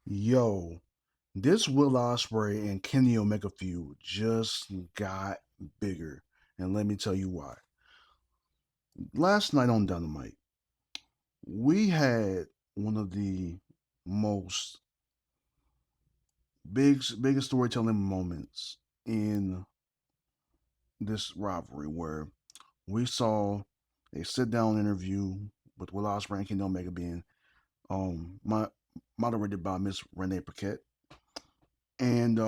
Yo, this Will Ospreay and Kenny Omega feud just got bigger, and let me tell you why. Last night on Dynamite, we had one of the most biggest storytelling moments in this rivalry, where we saw a sit down interview with Will Ospreay and Kenny Omega being my moderated by Miss Renee Paquette, and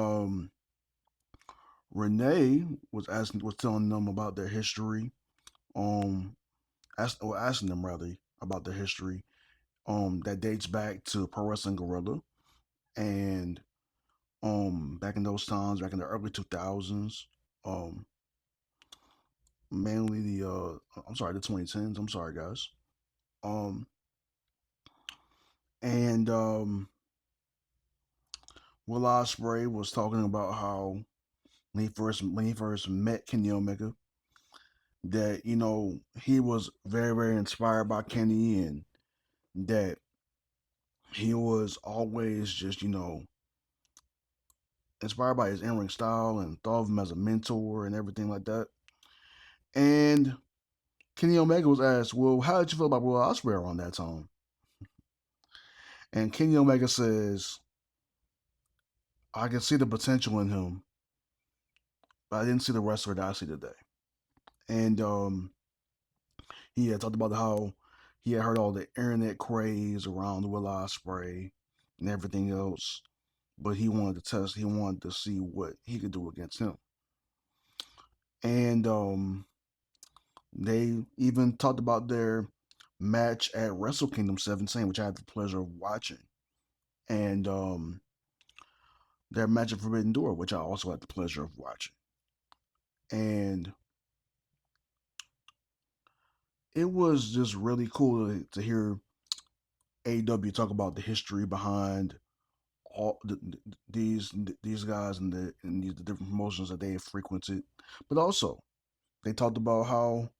Renee was telling them about their history, um asking them rather about their history, that dates back to Pro Wrestling Gorilla, and back in those times, back in the early 2000s, um mainly the 2010s. I'm sorry guys. Um and Will Ospreay was talking about how when he first met Kenny Omega, that he was very inspired by Kenny, and that he was always just inspired by his in-ring style and thought of him as a mentor and everything like that. And Kenny Omega was asked, "Well, how did you feel about Will Ospreay around that time?" And Kenny Omega says, "I can see the potential in him, but I didn't see the wrestler that I see today." And he had talked about how he had heard all the internet craze around Will Ospreay and everything else, but he wanted to see what he could do against him. And they even talked about their match at Wrestle Kingdom 17, which I had the pleasure of watching, and their match at Forbidden Door, which I also had the pleasure of watching. And it was just really cool to hear AEW talk about the history behind all these guys and the different promotions that they have frequented, but also they talked about how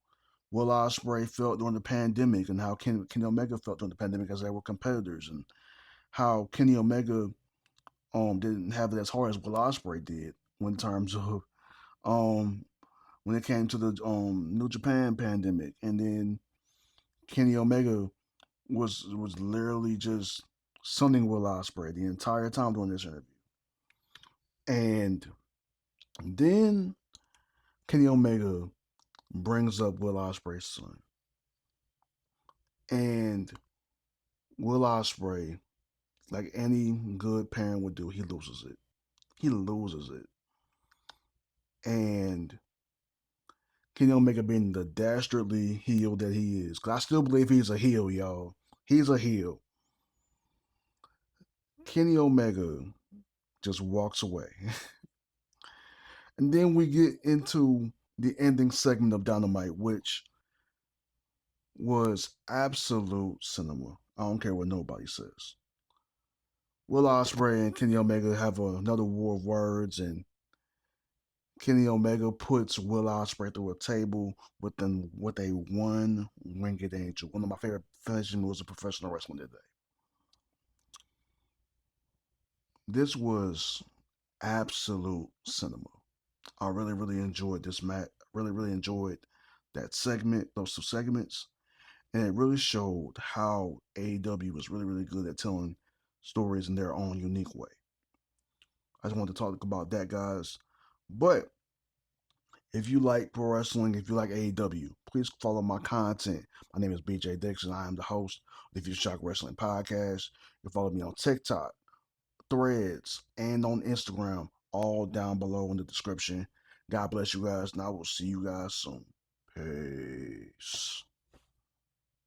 Will Ospreay felt during the pandemic, and how Kenny Omega felt during the pandemic, as they were competitors, and how Kenny Omega didn't have it as hard as Will Ospreay did in terms of um when it came to the New Japan pandemic. And then Kenny Omega was literally just sunning Will Ospreay the entire time during this interview. And then Kenny Omega brings up Will Ospreay's son, and Will Ospreay, like any good parent would do, he loses it. He loses it. And Kenny Omega being the dastardly heel that he is, because I still believe he's a heel, y'all. He's a heel. Kenny Omega just walks away. And then we get into the ending segment of Dynamite, which was absolute cinema. I don't care what nobody says. Will Ospreay and Kenny Omega have another war of words, and Kenny Omega puts Will Ospreay through a table with a one winged angel. One of my favorite finishing moves of professional wrestling today. This was absolute cinema. I really enjoyed this match. Really enjoyed that segment, those two segments, and it really showed how AEW was really good at telling stories in their own unique way. I just wanted to talk about that, guys. But if you like pro wrestling, if you like AEW, please follow my content. My name is BJ Dixon. I am the host of the Future Shock Wrestling Podcast. You can follow me on TikTok, Threads, and on Instagram, all down below in the description. God bless you guys, and I will see you guys soon. Peace.